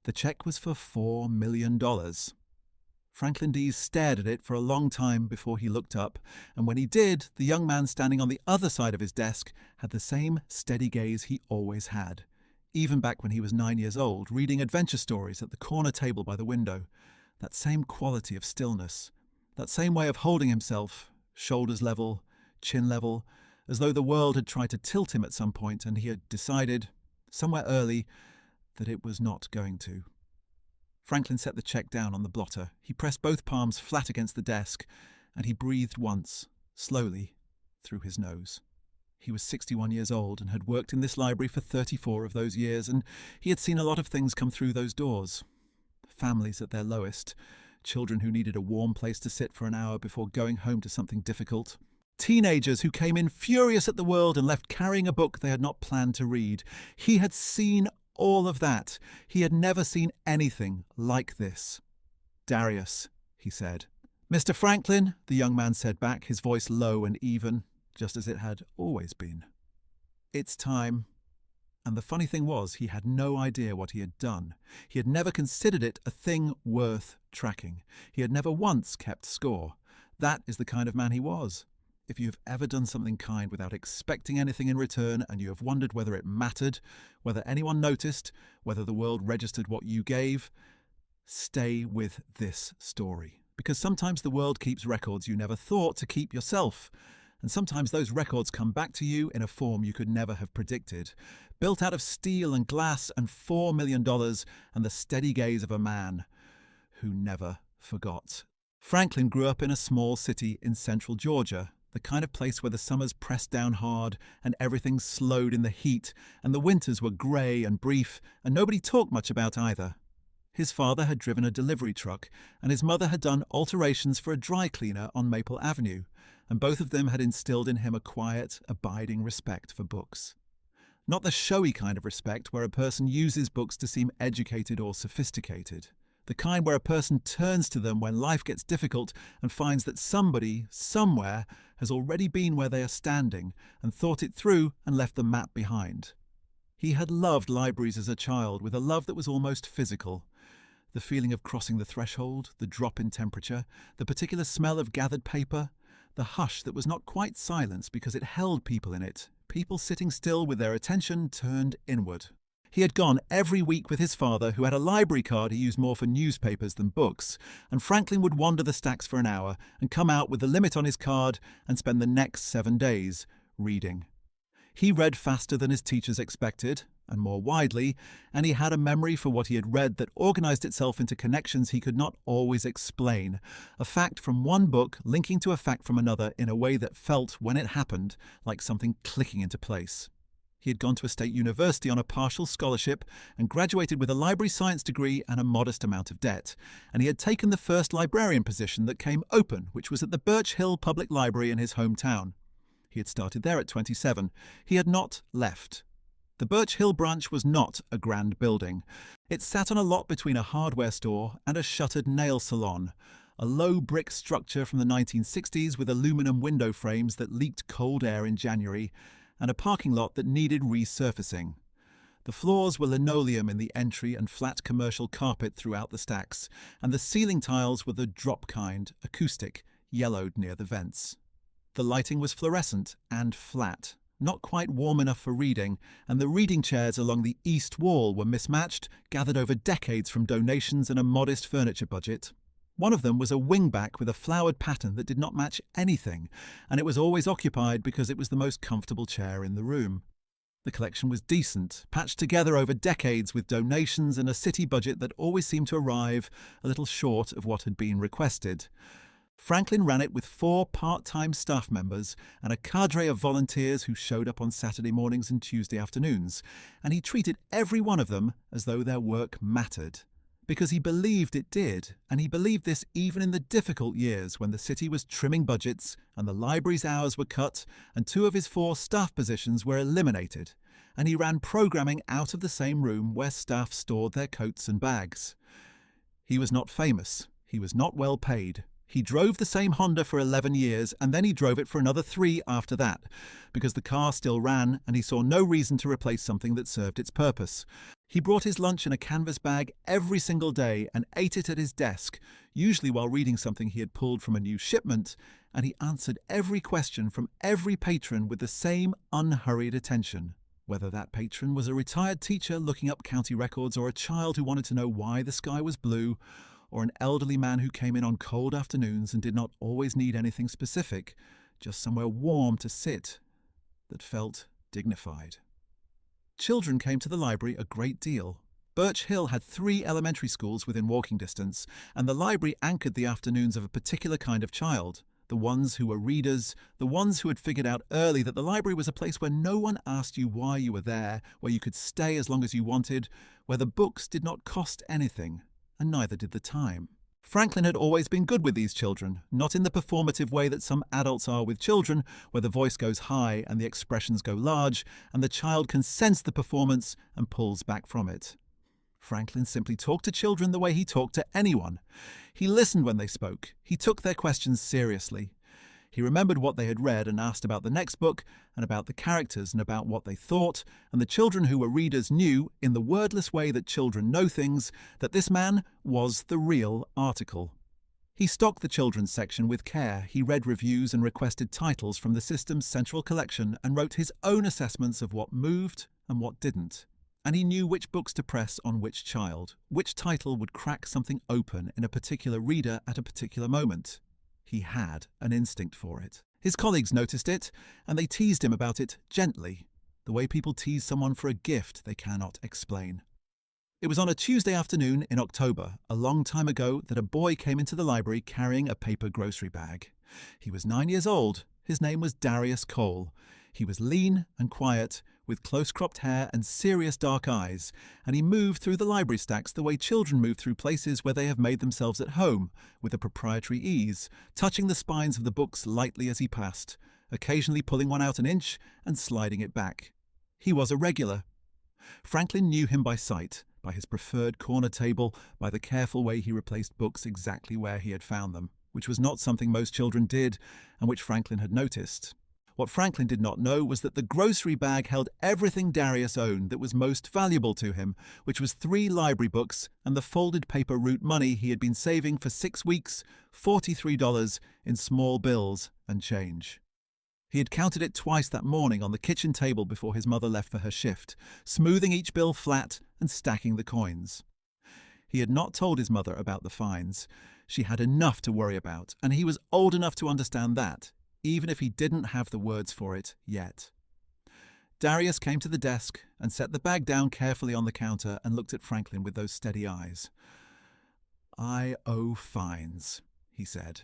The check was for $4 million. Franklin Dees stared at it for a long time before he looked up, and when he did, the young man standing on the other side of his desk had the same steady gaze he always had, even back when he was 9 years old, reading adventure stories at the corner table by the window. That same quality of stillness, that same way of holding himself, shoulders level, chin level, as though the world had tried to tilt him at some point and he had decided, somewhere early, that it was not going to. Franklin set the check down on the blotter. He pressed both palms flat against the desk, and he breathed once, slowly, through his nose. He was 61 years old and had worked in this library for 34 of those years, and he had seen a lot of things come through those doors. Families at their lowest, children who needed a warm place to sit for an hour before going home to something difficult, teenagers who came in furious at the world and left carrying a book they had not planned to read. He had seen all of that. He had never seen anything like this. "Darius," he said. "Mr. Franklin," the young man said back, his voice low and even, just as it had always been. "It's time." And the funny thing was, he had no idea what he had done. He had never considered it a thing worth tracking. He had never once kept score. That is the kind of man he was. If you have ever done something kind without expecting anything in return and you have wondered whether it mattered, whether anyone noticed, whether the world registered what you gave, stay with this story. Because sometimes the world keeps records you never thought to keep yourself. And sometimes those records come back to you in a form you could never have predicted. Built out of steel and glass and $4 million and the steady gaze of a man who never forgot. Franklin grew up in a small city in central Georgia, the kind of place where the summers pressed down hard and everything slowed in the heat, and the winters were grey and brief, and nobody talked much about either. His father had driven a delivery truck, and his mother had done alterations for a dry cleaner on Maple Avenue, and both of them had instilled in him a quiet, abiding respect for books. Not the showy kind of respect where a person uses books to seem educated or sophisticated. The kind where a person turns to them when life gets difficult and finds that somebody, somewhere, has already been where they are standing and thought it through and left the map behind. He had loved libraries as a child with a love that was almost physical. The feeling of crossing the threshold, the drop in temperature, the particular smell of gathered paper, the hush that was not quite silence because it held people in it, people sitting still with their attention turned inward. He had gone every week with his father, who had a library card he used more for newspapers than books, and Franklin would wander the stacks for an hour and come out with the limit on his card and spend the next 7 days reading. He read faster than his teachers expected, and more widely, and he had a memory for what he had read that organized itself into connections he could not always explain, a fact from one book linking to a fact from another in a way that felt, when it happened, like something clicking into place. He had gone to a state university on a partial scholarship and graduated with a library science degree and a modest amount of debt, and he had taken the first librarian position that came open, which was at the Birch Hill Public Library in his hometown. He had started there at 27. He had not left. The Birch Hill branch was not a grand building. It sat on a lot between a hardware store and a shuttered nail salon, a low brick structure from the 1960s with aluminum window frames that leaked cold air in January, and a parking lot that needed resurfacing. The floors were linoleum in the entry and flat commercial carpet throughout the stacks, and the ceiling tiles were the drop kind, acoustic, yellowed near the vents. The lighting was fluorescent and flat, not quite warm enough for reading, and the reading chairs along the east wall were mismatched, gathered over decades from donations and a modest furniture budget. One of them was a wingback with a flowered pattern that did not match anything, and it was always occupied because it was the most comfortable chair in the room. The collection was decent, patched together over decades with donations and a city budget that always seemed to arrive a little short of what had been requested. Franklin ran it with 4 part-time staff members and a cadre of volunteers who showed up on Saturday mornings and Tuesday afternoons, and he treated every one of them as though their work mattered. Because he believed it did, and he believed this even in the difficult years when the city was trimming budgets and the library's hours were cut and 2 of his 4 staff positions were eliminated, and he ran programming out of the same room where staff stored their coats and bags. He was not famous. He was not well paid. He drove the same Honda for 11 years, and then he drove it for another 3 after that, because the car still ran and he saw no reason to replace something that served its purpose. He brought his lunch in a canvas bag every single day and ate it at his desk, usually while reading something he had pulled from a new shipment, and he answered every question from every patron with the same unhurried attention. Whether that patron was a retired teacher looking up county records, or a child who wanted to know why the sky was blue, or an elderly man who came in on cold afternoons and did not always need anything specific, just somewhere warm to sit that felt dignified. Children came to the library a great deal. Birch Hill had 3 elementary schools within walking distance, and the library anchored the afternoons of a particular kind of child. The ones who were readers, the ones who had figured out early that the library was a place where no one asked you why you were there, where you could stay as long as you wanted, where the books did not cost anything, and neither did the time. Franklin had always been good with these children, not in the performative way that some adults are with children, where the voice goes high and the expressions go large, and the child can sense the performance and pulls back from it. Franklin simply talked to children the way he talked to anyone. He listened when they spoke. He took their questions seriously. He remembered what they had read and asked about the next book, and about the characters and about what they thought, and the children who were readers knew, in the wordless way that children know things, that this man was the real article. He stocked the children's section with care. He read reviews and requested titles from the system's central collection and wrote his own assessments of what moved and what didn't. And he knew which books to press on which child, which title would crack something open in a particular reader at a particular moment. He had an instinct for it. His colleagues noticed it, and they teased him about it gently, the way people tease someone for a gift they cannot explain. It was on a Tuesday afternoon in October, a long time ago, that a boy came into the library carrying a paper grocery bag. He was 9 years old. His name was Darius Cole. He was lean and quiet, with close-cropped hair and serious dark eyes, and he moved through the library stacks the way children move through places where they have made themselves at home, with a proprietary ease, touching the spines of the books lightly as he passed, occasionally pulling one out an inch and sliding it back. He was a regular. Franklin knew him by sight, by his preferred corner table, by the careful way he replaced books exactly where he had found them, which was not something most children did, and which Franklin had noticed. What Franklin did not know was that the grocery bag held everything Darius owned that was most valuable to him, which was 3 library books and the folded paper route money he had been saving for 6 weeks, $43 in small bills and change. He had counted it twice that morning on the kitchen table before his mother left for her shift, smoothing each bill flat and stacking the coins. He had not told his mother about the fines. She had enough to worry about, and he was old enough to understand that, even if he didn't have the words for it yet. Darius came to the desk and set the bag down carefully on the counter and looked at Franklin with those steady eyes. "I owe fines," he said.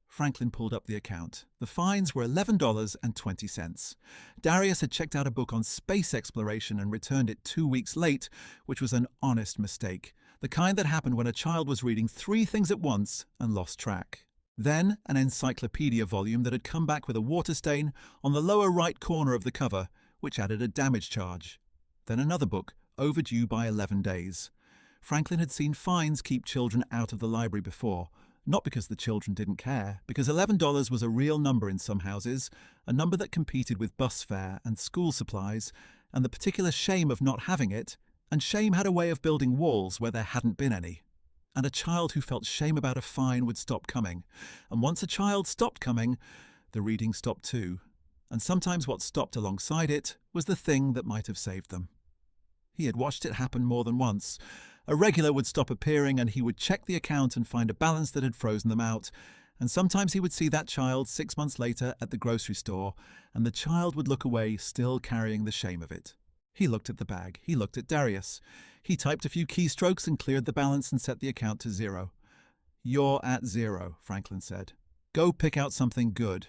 Franklin pulled up the account. The fines were $11.20. Darius had checked out a book on space exploration and returned it 2 weeks late, which was an honest mistake, the kind that happened when a child was reading 3 things at once and lost track. Then an encyclopedia volume that had come back with a water stain on the lower right corner of the cover, which added a damage charge. Then another book, overdue by 11 days. Franklin had seen fines keep children out of the library before, not because the children didn't care, because $11 was a real number in some houses, a number that competed with bus fare and school supplies, and the particular shame of not having it, and shame had a way of building walls where there hadn't been any. And a child who felt shame about a fine would stop coming. And once a child stopped coming, the reading stopped too. And sometimes what stopped alongside it was the thing that might have saved them. He had watched it happen more than once. A regular would stop appearing and he would check the account and find a balance that had frozen them out. And sometimes he would see that child 6 months later at the grocery store, and the child would look away, still carrying the shame of it. He looked at the bag. He looked at Darius. He typed a few keystrokes and cleared the balance and set the account to 0. "You're at 0, Franklin said. "Go pick out something good."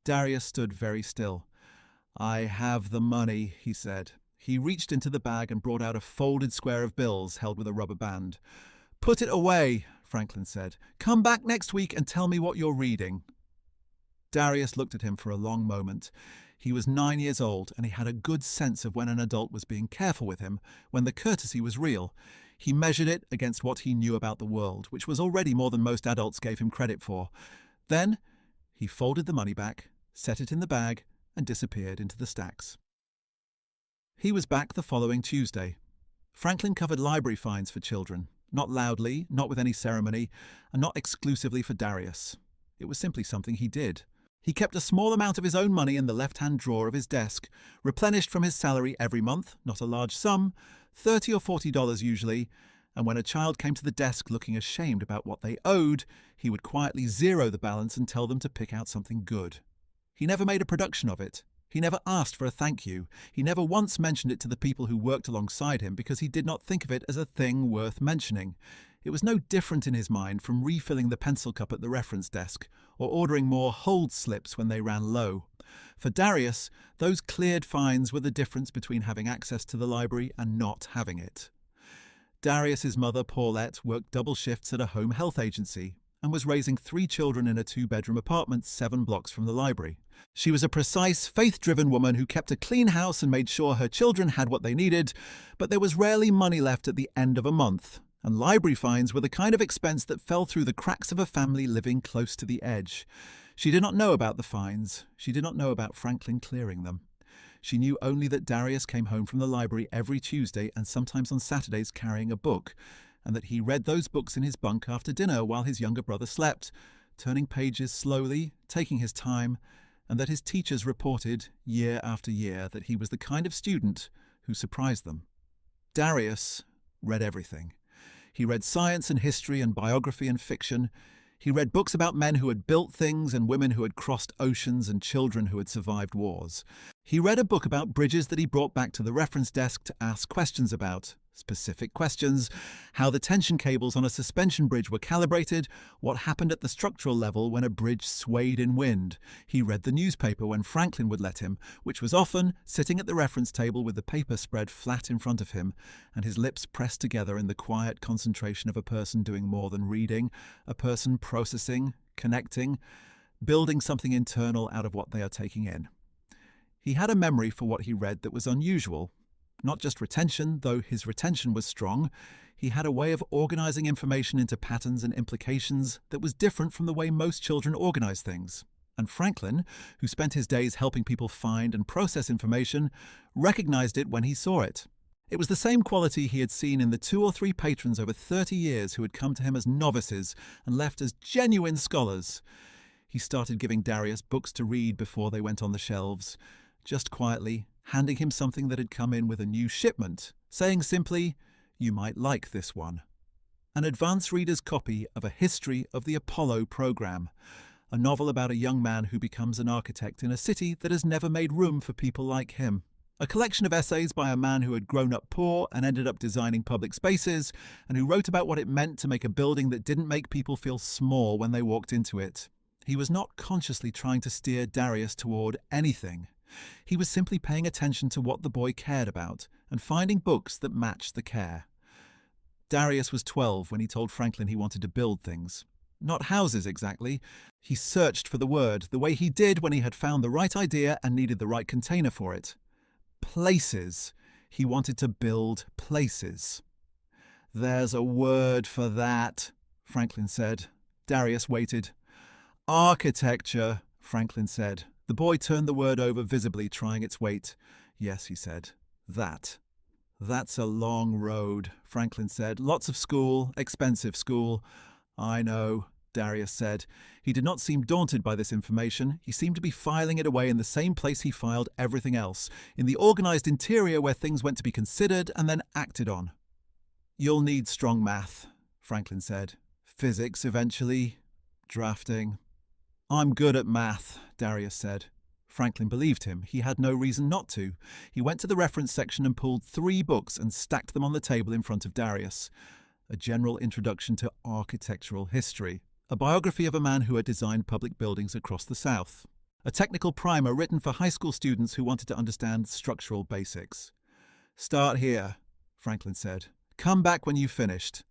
Darius stood very still. "I have the money," he said. He reached into the bag and brought out a folded square of bills held with a rubber band. "Put it away," Franklin said. "Come back next week and tell me what you're reading." Darius looked at him for a long moment. He was 9 years old, and he had a good sense of when an adult was being careful with him, when the courtesy was real. He measured it against what he knew about the world, which was already more than most adults gave him credit for. Then he folded the money back, set it in the bag, and disappeared into the stacks. He was back the following Tuesday. Franklin covered library fines for children, not loudly, not with any ceremony, and not exclusively for Darius. It was simply something he did. He kept a small amount of his own money in the left-hand drawer of his desk, replenished from his salary every month, not a large sum, $30 or $40 usually, and when a child came to the desk looking ashamed about what they owed, he would quietly zero the balance and tell them to pick out something good. He never made a production of it. He never asked for a thank you. He never once mentioned it to the people who worked alongside him because he did not think of it as a thing worth mentioning. It was no different in his mind from refilling the pencil cup at the reference desk or ordering more hold slips when they ran low. For Darius, those cleared fines were the difference between having access to the library and not having it. Darius's mother, Paulette, worked double shifts at a home health agency and was raising 3 children in a 2-bedroom apartment 7 blocks from the library. She was a precise, faith-driven woman who kept a clean house and made sure her children had what they needed, but there was rarely money left at the end of a month, and library fines were the kind of expense that fell through the cracks of a family living close to the edge. She did not know about the fines. She did not know about Franklin clearing them. She knew only that Darius came home from the library every Tuesday and sometimes on Saturdays carrying a book, and that he read those books in his bunk after dinner while his younger brother slept, turning pages slowly, taking his time, and that his teachers reported, year after year, that he was the kind of student who surprised them. Darius read everything. He read science and history and biography and fiction. He read books about men who had built things and women who had crossed oceans and children who had survived wars. He read a book about bridges that he brought back to the reference desk to ask questions about. Specific questions: how the tension cables on a suspension bridge were calibrated, what happened at the structural level when a bridge swayed in wind. He read the newspaper when Franklin would let him, which was often sitting at the reference table with the paper spread flat in front of him, and his lips pressed together in the quiet concentration of a person doing more than reading, a person processing, connecting, building something internal out of what they are taking in. He had a memory for what he read that was unusual. Not just retention, though his retention was strong. He had a way of organizing information into patterns and implications that was different from the way most children organize things. And Franklin, who spent his days helping people find and process information, recognized it when he saw it. It was the same quality he had seen in the 2 or 3 patrons over 30 years who had come to him as novices and left as genuine scholars. He started giving Darius books to read before they went on the shelves, just quietly, handing him something that had come in with a new shipment, saying simply, "You might like this one." An advance reader's copy of A History of the Apollo Program, a novel about a young man who becomes an architect in a city that has never made room for people like him. A collection of essays by a man who had grown up poor and ended up designing public spaces, and who wrote about what it meant to make a building that didn't make people feel small when they walked into it. He was not consciously trying to steer Darius toward anything. He was simply paying attention to what the boy cared about and finding books that matched the care. Darius was 12 when he told Franklin he wanted to build things. Not houses exactly. He searched for the word, the way he did when he had found the right idea and needed the right container for it. Places. He wanted to build places. "There's a word for that," Franklin said. Darius waited. "Architecture," Franklin said. The boy turned the word over visibly, trying its weight. "Yes," he said. "That." "That's a long road," Franklin said. "Lots of school, expensive school." "I know," Darius said. He did not seem daunted by this information. He seemed to be filing it away in the same place he filed everything else, in the organized interior where things went to be considered and then acted on. "You'll need strong math," Franklin said. "Physics eventually. Drafting." "I'm good at math," Darius said. Franklin believed him. He had no reason not to. He went to the reference section and pulled 3 books and stacked them on the table in front of Darius. A General Introduction to Architectural History, a biography of a man who had designed public buildings across the South, a technical primer written for high school students who wanted to understand structural basics. "Start here," Franklin said. "Come back when you've finished."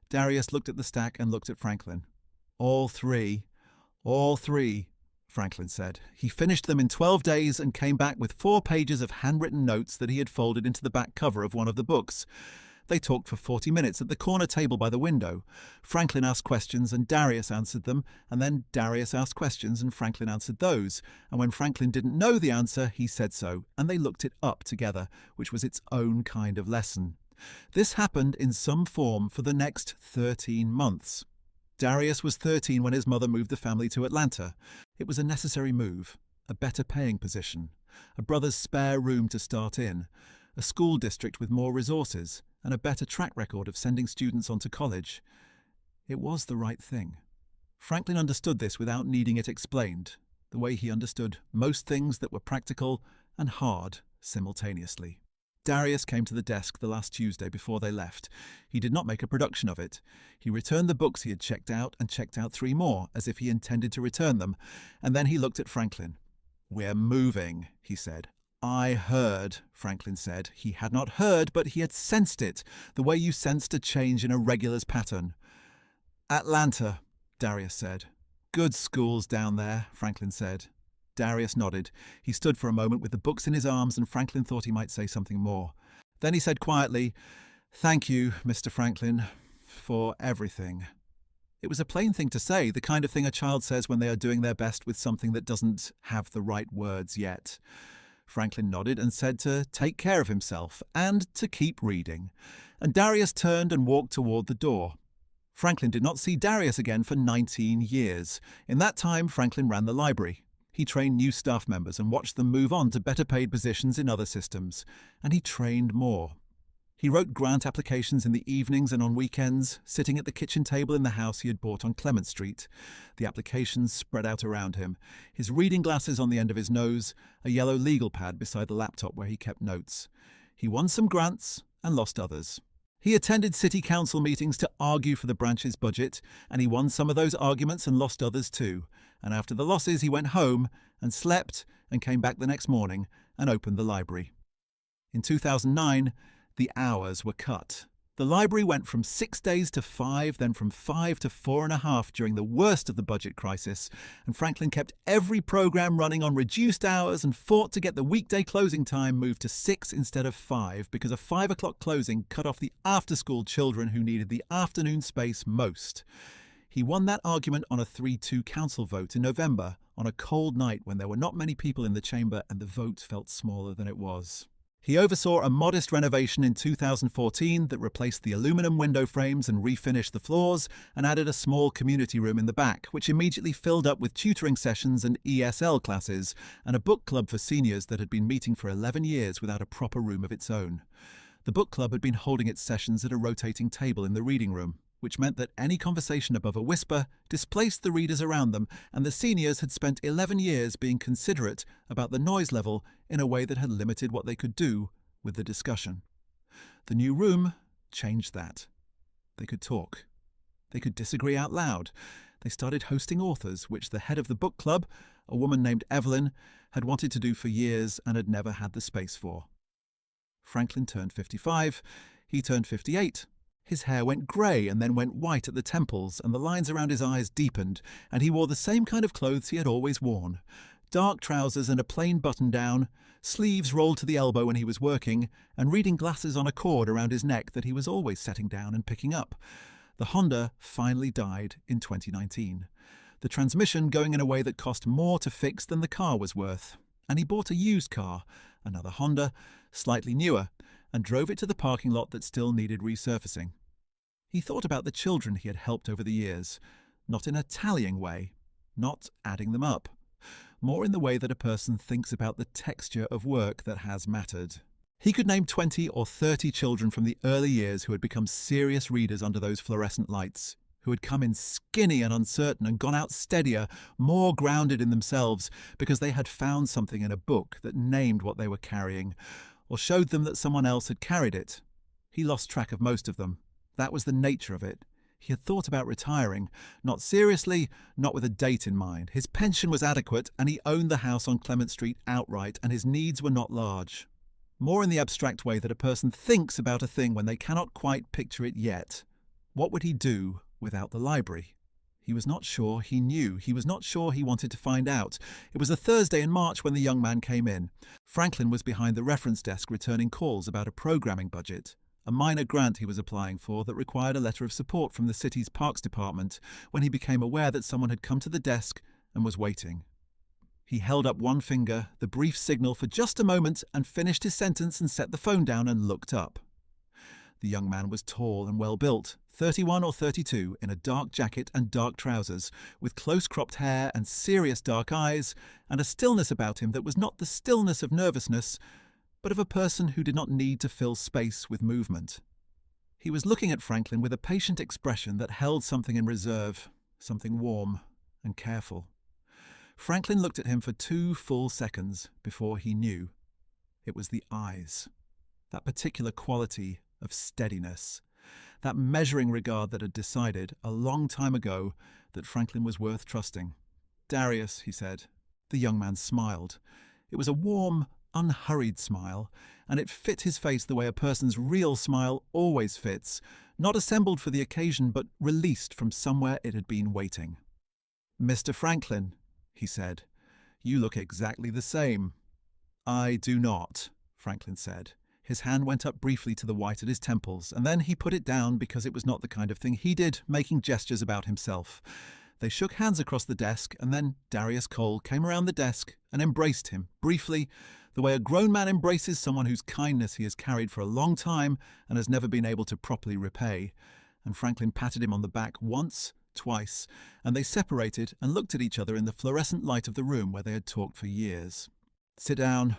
Darius looked at the stack and looked at Franklin. All three, Franklin said. He finished them in 12 days and came back with 4 pages of handwritten notes that he had folded into the back cover of one of the books. They talked for 40 minutes at the corner table by the window. Franklin asked questions and Darius answered them, and then Darius asked questions and Franklin answered those. And when Franklin didn't know the answer, he said so, and they looked it up together, which was its own kind of lesson. This happened in some form for the next 13 months. Darius was 13 when his mother moved the family to Atlanta. It was a necessary move, a better paying position, a brother's spare room to start in, a school district with more resources, and a better track record of sending students on to college. It was the right thing. Franklin understood this without needing it explained, the way he understood most things that were practical and hard simultaneously. Darius came to the desk the last Tuesday before they left. He did not make a production of it. He returned the books he had checked out and checked out 3 more, as if he intended to return them, and then he looked at Franklin. "We're moving," he said. "I heard," Franklin said. He had not heard, but he had sensed it, the way you sensed a change in a regular's pattern. "Atlanta," Darius said. "Good schools down there," Franklin said. Darius nodded. He stood for a moment with the books in his arms, and Franklin thought he might say something more. Then he said quietly, "Thank you, Mr. Franklin, for everything." It was a plain thing to say, the kind of thing a child says when they are doing their best with something that doesn't have the right words yet. Franklin nodded and said to take care of himself and to keep reading. And Darius turned and walked toward the door. Franklin did not see Darius again for 19 years. In that time, Franklin ran the library. He trained new staff members and watched them move on to better paid positions in other systems. And he trained more. He wrote grant applications in the evenings and on weekends, sitting at the kitchen table in the house he had bought on Clement Street. The applications spread out around him, his reading glasses on the end of his nose, a yellow legal pad beside the laptop where he kept notes. He won some grants and lost others. He attended city council meetings to argue for the branch's budget, and he won some of those arguments and lost others too. And after the losses, he went home and slept and came back the next morning and opened the library. In 2009, the hours were cut. The library went from 6 days to 5, then from 5 to 4.5 during the worst of the budget crisis, and Franklin kept every program running on reduced hours and fought to get the weekday closing time moved to 6 instead of 5 because a 5 o'clock closing cut off the after-school children who needed the afternoon space most. He won that argument on a 3-2 council vote in November, on a cold night when there were not many people in the chamber and the vote felt smaller than it was. He oversaw a modest renovation in 2014 that replaced the aluminum window frames and refinished the floors and added a small community room in the back, which immediately filled up with tutoring sessions and ESL classes, and a book club for seniors that had been meeting for 11 years without a proper room of its own. The book club had been holding its sessions at a rotating table in the reading room, which meant that any conversation above a whisper displaced the readers around them, and the seniors had spent 11 years being considerate about the noise level in a way that had limited what they could do with the discussion. The new room changed that. They could talk. They could disagree out loud. They started hosting authors, which the head of the book club, a woman named Evelyn, had wanted to do for years and had never had the space for. Franklin turned 55. He turned 58. His hair went grey and then went white at the temples, and the lines around his eyes deepened, and he wore the same kind of clothes he had always worn. Dark trousers and a plain button-down, sleeves rolled to the elbow when he was working, and reading glasses on a cord around his neck that he was always setting down and picking up. The Honda finally died in 2019. The transmission going in a way that cost more to fix than the car was worth. And he bought a used car, another Honda, slightly newer, and drove it to the parking lot that still needed resurfacing. He thought about the children he had helped over the years, not in a tallying way, not adding them up, more in the way that a person thinks about the texture of work that has mattered. He could name 20 or 30 children from the early years who had become serious readers under those fluorescent lights, who had come in skinny and uncertain and gone out steadier, more grounded in themselves, because they had found something in a book that named what they were carrying, or showed them that someone else had carried it. He lost track of most of them. That was the nature of it. He had thought about retiring, not seriously, not with a date in mind. His pension was adequate, and he owned the house on Clement Street outright, and his needs were not large. More in the abstract way that a person thinks about a thing when they cannot quite picture it yet. What would he do without the library? He was not sure he knew. He was not sure he wanted to find out. It was a Thursday in March when the young man came in. Franklin was behind the reference desk returning calls about a programming budget, a minor grant he was applying for that required a letter of support from the city's parks department, when he became aware that someone had come to the desk and was waiting. He held up one finger, the brief signal for just a moment, and finished his sentence and set the phone down and looked up. The young man was tall and well-built, 31 or 32, in a dark jacket and dark trousers, with close-cropped hair and serious dark eyes, and a stillness about him that was not the stillness of nervousness, but of a person who did not need to fill space with movement. He was looking at Franklin with a patient expression that held something in reserve, something warm and careful. Franklin looked at him for 2 full seconds before he knew. It was the eyes, that particular quality of steadiness, that measuring regard that had decided a long time ago that Franklin was worth trusting. "Darius," he said. The young man smiled. It was a warm, unhurried smile, and it fit his face the way a person's real smile always fits, not assembled for the occasion but released from somewhere it had been waiting. "Mr. Franklin," he said, "you look exactly the same." "I do not," Franklin said. His hand went up briefly to the white at his temples, and then he put it down because it was not the kind of thing he did, making gestures about himself. They shook hands across the desk, and then Darius Cole came around the desk and embraced him, briefly, the way a grown man embraces someone whose kindness he has carried for a long time and has never been able to properly repay. And Franklin patted him on the back once, twice, and they separated and looked at each other in the fluorescent light of the room where they had talked for years. "Sit down,"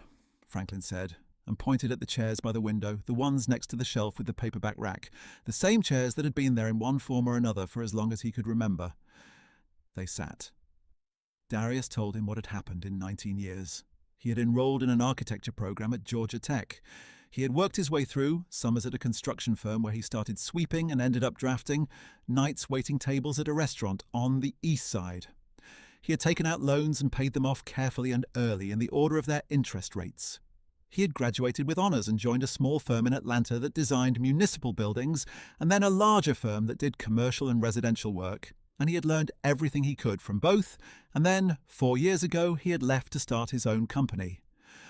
Franklin said, and pointed at the chairs by the window, the ones next to the shelf with the paperback rack, the same chairs that had been there in one form or another for as long as he could remember. They sat. Darius told him what had happened in 19 years. He had enrolled in an architecture program at Georgia Tech. He had worked his way through, summers at a construction firm where he started sweeping and ended up drafting, nights waiting tables at a restaurant on the east side. He had taken out loans and paid them off carefully and early in the order of their interest rates. He had graduated with honours and joined a small firm in Atlanta that designed municipal buildings, and then a larger firm that did commercial and residential work, and he had learned everything he could from both, and then, 4 years ago, he had left to start his own company.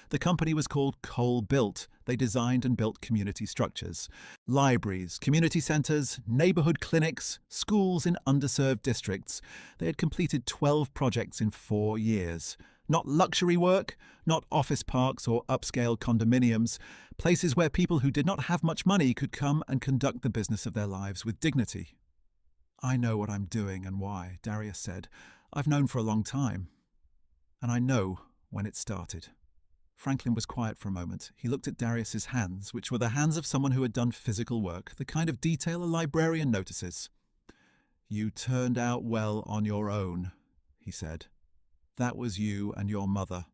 The company was called Cole Built. They designed and built community structures. Libraries, community centres, neighbourhood clinics, schools in underserved districts. They had completed 12 projects in 4 years. Not luxury work, not office parks or upscale condominiums, places where people who did not have much money could come and conduct the business of their lives with dignity. "I know what I'm doing and why," Darius said. "I've known for a long time. And I know when it started." Franklin was quiet for a moment. He looked at Darius's hands, which were the hands of someone who had done physical work, the kind of detail a librarian notices. "You turned out well on your own," he said. "That was you and your mother."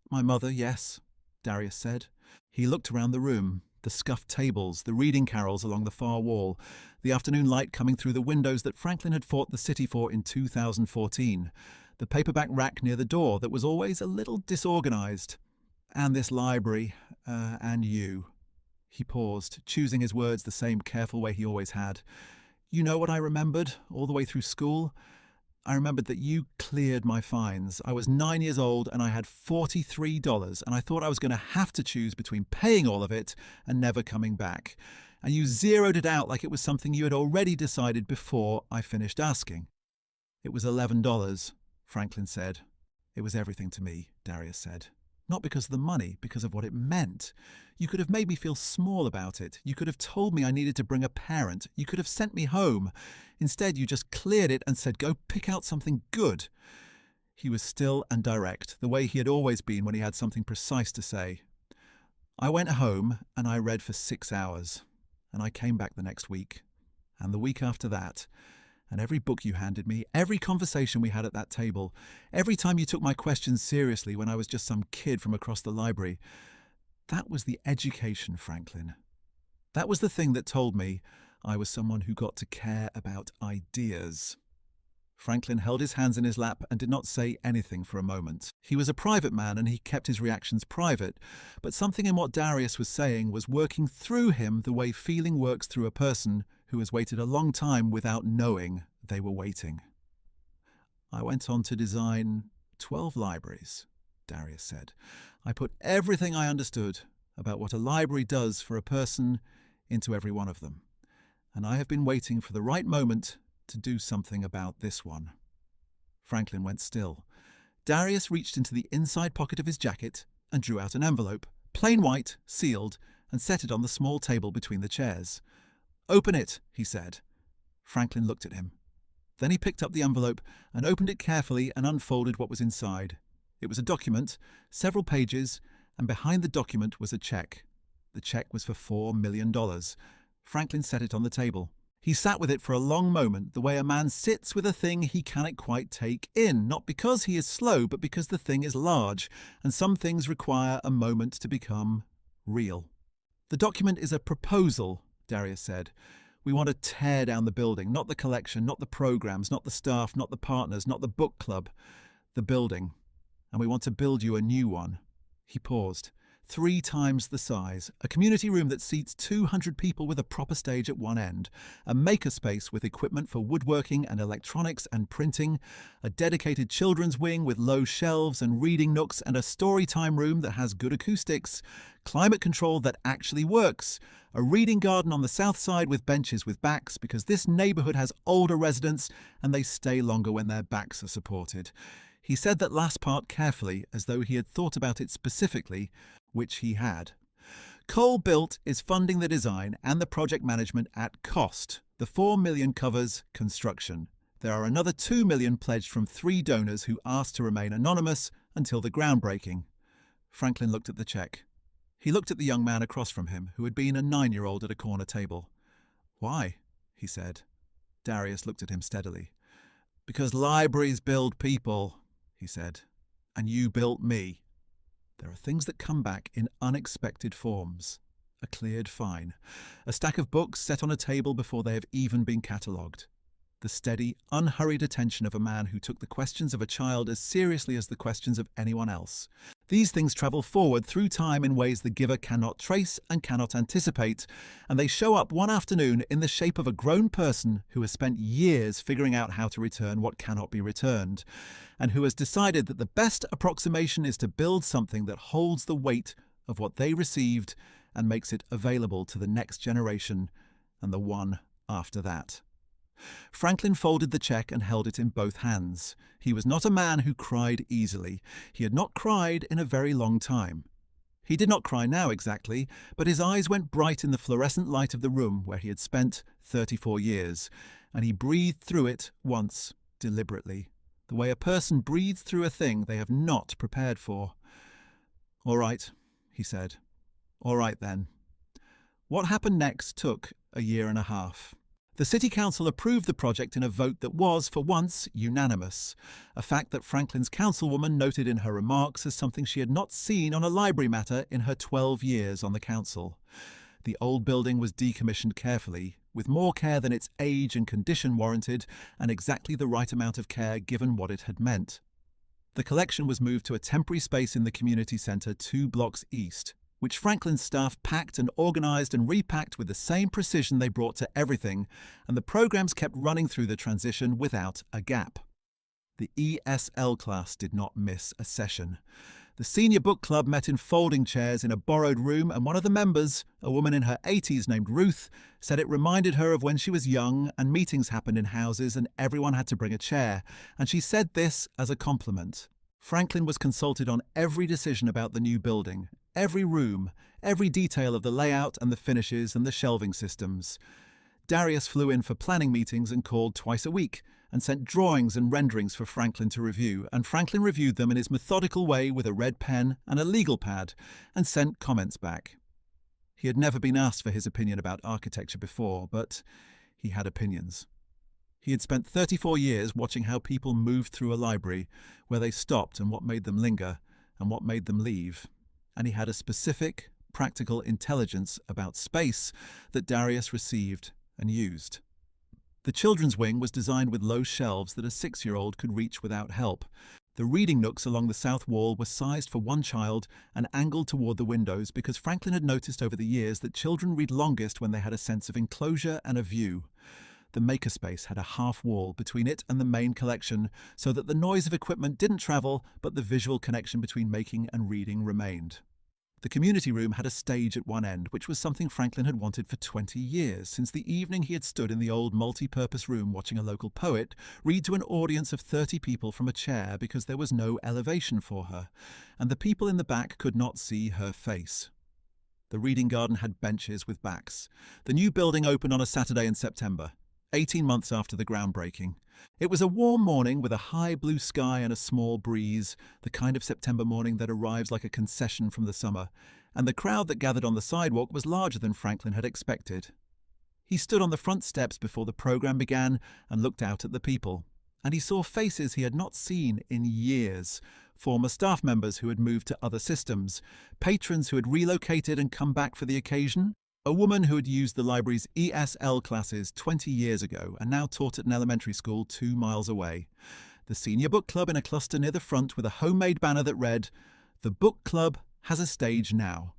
"My mother, yes," Darius said. He looked around the room, the scuffed tables, the reading carols along the far wall, the afternoon light coming through the windows that Franklin had fought the city for in 2014, the paperback rack near the door that was always a little disorganized, and this library, and you. He paused, choosing his words the same careful way he always had. "You know what I remembered all the way through school? I remembered that you cleared my fines. I was 9 years old and I had $43, and I thought I was going to have to choose between paying all of it and never coming back. And you zeroed it out like it was something you had already decided before I finished asking." "It was $11, Franklin said. "It was everything to me," Darius said. "Not because of the money, because of what it meant. You could have made me feel small about it. You could have told me I needed to bring a parent. You could have sent me home. Instead, you just cleared it and said, 'Go pick out something good.'" He was still and direct, the way he had always been when he had something precise to say. "I went home and I read for 6 hours. And I came back the next week. And the week after that. And every book you handed me, every conversation we had at that table, every time you took my questions seriously when I was just some kid from across the library. That was the education, Franklin. That was the thing that told me I was someone who got to care about ideas." Franklin held his hands in his lap and did not say anything for a moment. He was a private man and he kept his reactions private, but something in what Darius was saying was working through him the way feeling works through a person who has waited a long time without knowing they were waiting. "I went on to design 12 libraries, Darius said. "I put everything I understood about what a library does for a person into every one of them. And I have been waiting for the right moment to do something about this one." Franklin went still. Darius reached into the inside pocket of his jacket and drew out an envelope, plain white, sealed, and set it on the small table between the chairs. "Open it," he said. Franklin looked at him. Then he picked up the envelope and opened it carefully and unfolded what was inside. It was a document, several pages, and behind the document was a check. The check was for $4 million. Franklin set it on the table. He sat with it for a long moment, the way a man sits with a thing he cannot quite take in, not because he is slow, but because the thing is large, and some things require a moment to become real. "The document is a proposal," Darius said. "We want to tear down the building, not the collection, not the programs, not the staff, not the partners, not the book club. The building. And we want to build you a new one." He paused. 3 times the size, a community room that seats 200 people with a proper stage at one end, a makerspace with equipment for woodworking and electronics and printing, a dedicated children's wing with low shelves and reading nooks, and a story time room that has good acoustics, climate control that actually works, a reading garden on the south side with benches with backs because this neighborhood has older residents and they stay longer when their backs are supported. He said that last part carefully, as though he had thought about it specifically, which he had. "Cole Built is funding the design and the project management at cost. The $4 million covers construction. There are another $2 million pledged from 3 donors who asked to remain anonymous until the groundbreaking." Franklin looked at the check. He looked at the young man across from him, who had been a 9-year-old at a corner table. "Why?" he said. Darius looked at him steadily. "Because libraries build people," he said, "and you built me. There are things that come back in unexpected forms. A cleared fine. A stack of books set on a table before they have even been catalogued. The steady, unhurried attention of a man who took the questions of a child as seriously as the questions of anyone else. These things travel forward through time in ways the giver cannot trace and cannot anticipate, and they show up one afternoon in the shape of a grown person who has spent years figuring out how to return what cannot be returned, and who has decided that the best approximation is to build something that holds the weight of what they received and makes it available to the next generation and the one after that." Franklin folded the check and held it in both hands. He was not a man who cried easily. He had not cried in a very long time. He did not cry now exactly, but his eyes went bright in the fluorescent light of the room where he had spent 34 years, and he breathed through it once, deliberately, the way a person breathes through a thing they have not prepared for. "All right," he said. "All right then." What happened next took a year and a half. The City Council approved the project in a vote that was, for once, unanimous, a fact that Franklin's councilwoman noted in her remarks as something she had not seen on a library matter in her 12 years on the council. The old building was decommissioned carefully, with more care than its age and condition warranted, and exactly the right amount of care given what it had meant. The collection was moved to a temporary space in the community centre 2 blocks east, which Franklin's staff packed and organised and repacked with the same precision they brought to everything, and the programmes kept running through the transition without a gap. The ESL class did not miss a session. The senior book club met in folding chairs in a borrowed room, and one of the members, a woman in her 80s named Ruth, said it reminded her of when she was young and meetings happened in houses and everyone had to bring a chair, and she said this as a compliment. Franklin was consulted on every decision about the new building, every room, every detail of the layout and the finishes and the shelving systems. Darius flew in for planning meetings and called twice a week, and sent drawings and renderings for Franklin to review, and Franklin reviewed them in his methodical way with a red pen and a legal pad, and sent comments back. He had never been asked for his opinion about architecture before, but he had opinions. He had spent 34 years watching how people moved through a library, where they stopped and what made them linger, and what made them leave. And he had a specific, practical intelligence about space that Darius received and used. The children's wing was designed with low shelves that a 6-year-old could reach without help. The reading nooks along the south wall were sized for one child and angled toward the windows because Franklin had noticed over the years that children read longest when they had a sense of enclosure and a view. The makerspace had a half wall between it and the main collection so that the noise of equipment didn't travel, but the visual connection between making and reading remained. The community room had a stage at one end, which was something Franklin had wanted for 20 years, since the evening he had stood in the old multi-purpose room watching a local poet read to an audience of 30 people from a chair because there was no elevation for her, and the people in the back could not see her face. The reading garden had benches with backs. The new building opened on a Saturday in September, 18 months after the groundbreaking. It was a warm morning with a high blue sky and a small breeze, the kind of September morning that arrives like a concession from the summer, and the crowd that gathered on the sidewalk was larger than Franklin had expected. He stood on the front steps before the program began and looked out at the people, and he saw faces he had not seen in years. Former staff members who had moved to other systems, patrons who had relocated and come back for the occasion, a woman who had used the library's ESL classes 20 years ago and now taught at an elementary school 2 miles away, the senior book club in a cluster near the front with a homemade banner that read, "The book club has a stage now."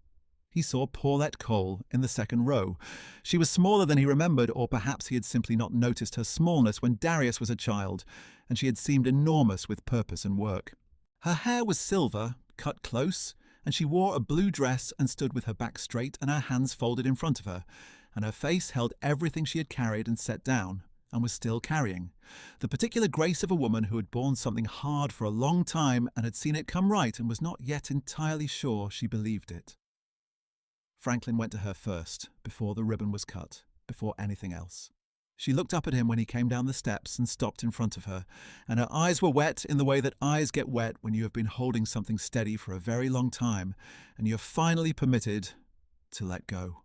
He saw Paulette Cole in the second row. She was smaller than he remembered, or perhaps he had simply not noticed her smallness when Darius was a child, and she had seemed enormous with purpose and work. Her hair was silver, cut close, and she wore a blue dress and stood with her back straight and her hands folded in front of her, and her face held everything she had carried and set down, and was still carrying. The particular grace of a woman who had borne something hard for a long time and had seen it come right and was not yet entirely sure she believed it. Franklin went to her first, before the ribbon was cut, before anything else. She looked up at him when he came down the steps and stopped in front of her, and her eyes were wet in the way that eyes get wet when you have been holding something steady for a very long time, and you are finally permitted to let go.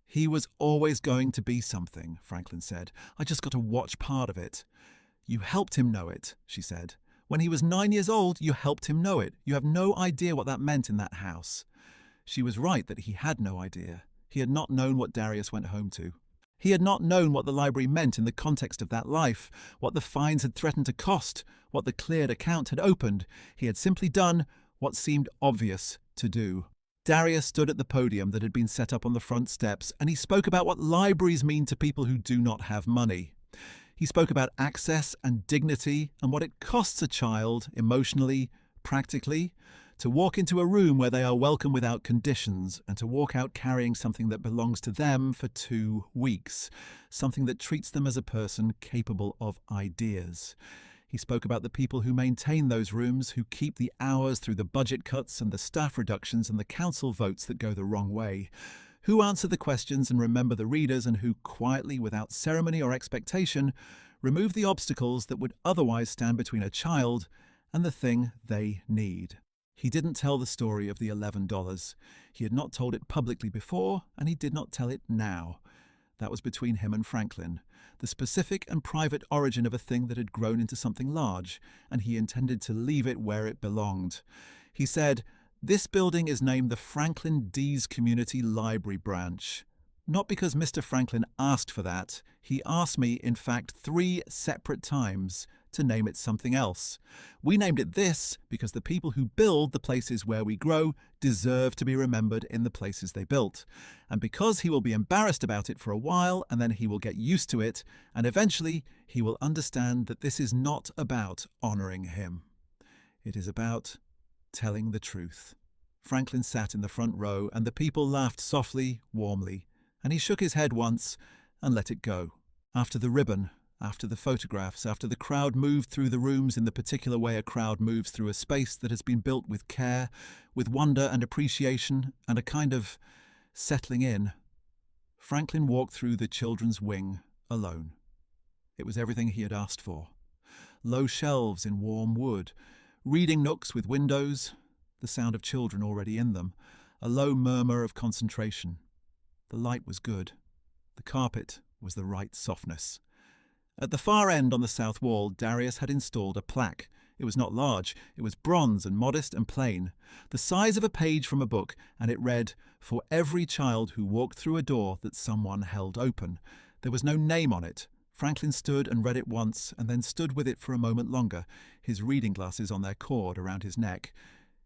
"He was always going to be something," Franklin said. "I just got to watch part of it." "You helped him know it," she said. "When he was 9 years old, you helped him know it. You have no idea what that meant in that house." She was right that he had no idea. He had not known what Darius went home to. He had not known what the library meant in the context of that life, what the fines had threatened to cost, what the cleared account had opened. He had simply done what seemed obvious to do. Darius stood at the podium that had been set up on the front steps, and he spoke about what libraries mean to people who do not have money. He spoke about access and dignity and what it costs a child, emotionally, practically, to walk into a room where they are welcome without conditions, and to walk out carrying something that belongs to them for 2 weeks, something that treats them as a person capable of ideas. He spoke about the people who maintain those rooms, who keep the hours through the budget cuts and the staff reductions and the council votes that go the wrong way, who answer the questions and remember the readers, and who quietly, without ceremony or expectation, remove the obstacles that would otherwise stand between a child and the thing they need. He didn't tell the story of the $11. He had not told it publicly before, and he did not tell it now. That was between him and Franklin, the specific and private origin of a thing that had grown into something large, and he intended to leave it where it belonged. He said, "This building is named the Franklin Dees Community Library Branch. Not because Mr. Franklin asked for that. He asked me, in fact, 3 separate times to name it something else. We named it this because the people who build the places where we grow deserve to be remembered in the places they built. And because he will be embarrassed about it for a while, and then he will get used to it, and eventually he will understand that this is not about honouring him. It is about telling the truth." Franklin sat in the front row, and the people laughed softly, warmly, and he shook his head once and let it go. After the ribbon, after the photographs, after the crowd moved through the rooms in the particular way a crowd moves through a space that has been built with care, with wonder and appreciation, and a kind of settling in, Franklin walked through the children's wing alone. It was everything he had asked for. Low shelves in warm wood, reading nooks with windows, the sound of children already in them, a low murmur of concentration. The light was good. The carpet was the right softness. At the far end on the south wall, Darius had installed a plaque. It was not large. It was bronze and modest and plain, the size of a page from a book, and it read, "For every child who walked through a door that someone held open." There was no name on it. Franklin stood and read it once, and then stood with it for a moment longer, his reading glasses on their cord around his neck.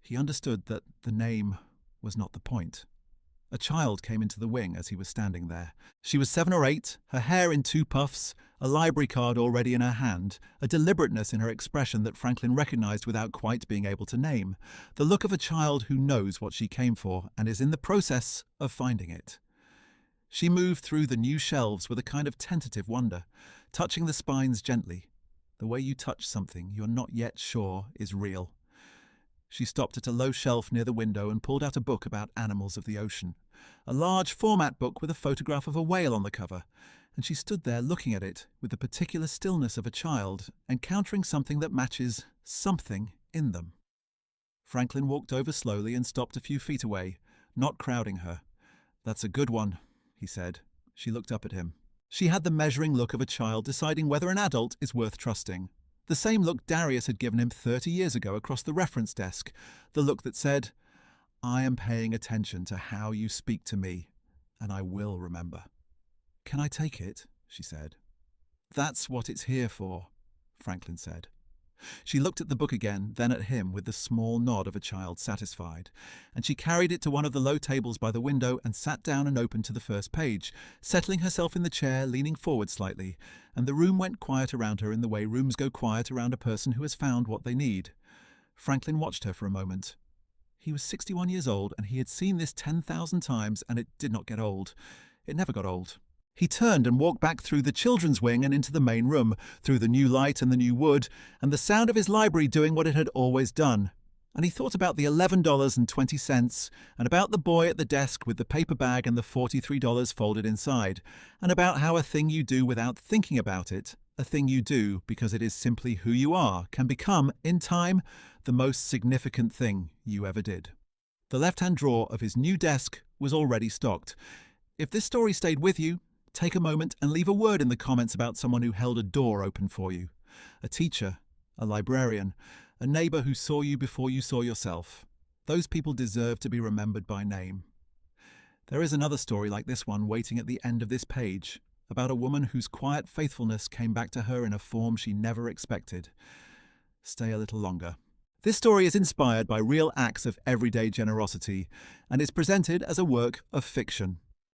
He understood that the name was not the point. A child came into the wing as he was standing there. She was 7 or 8, her hair in 2 puffs, a library card already in her hand, a deliberateness in her expression that Franklin recognized without quite being able to name, the look of a child who knows what she came for and is in the process of finding it. She moved through the new shelves with a kind of tentative wonder, touching the spines gently, the way you touch something you're not yet sure is real. She stopped at a low shelf near the window and pulled out a book about animals of the ocean. A large format book with a photograph of a whale on the cover, and she stood there looking at it with the particular stillness of a child, encountering something that matches something in them. Franklin walked over slowly and stopped a few feet away, not crowding her. "That's a good one," he said. She looked up at him. She had the measuring look of a child deciding whether an adult is worth trusting. The same look Darius had given him 30 years ago across the reference desk. The look that said, "I am paying attention to how you speak to me, and I will remember." "Can I take it?" she said. "That's what it's here for," Franklin said. She looked at the book again, then at him with the small nod of a child satisfied, and she carried it to one of the low tables by the window and sat down and opened to the first page, settling herself in the chair, leaning forward slightly, and the room went quiet around her in the way rooms go quiet around a person who has found what they need. Franklin watched her for a moment. He was 61 years old, and he had seen this 10,000 times, and it did not get old. It never got old. He turned and walked back through the children's wing and into the main room, through the new light and the new wood, and the sound of his library doing what it had always done. And he thought about the $11.20, and about the boy at the desk with the paper bag and the $43 folded inside, and about how a thing you do without thinking about it, a thing you do because it is simply who you are, can become, in time, the most significant thing you ever did. The left-hand drawer of his new desk was already stocked. If this story stayed with you, take a moment and leave a word in the comments about someone who held a door open for you. A teacher, a librarian, a neighbor who saw you before you saw yourself. Those people deserve to be remembered by name. There is another story like this one waiting at the end of this page, about a woman whose quiet faithfulness came back to her in a form she never expected. Stay a little longer. This story is inspired by real acts of everyday generosity and is presented as a work of fiction.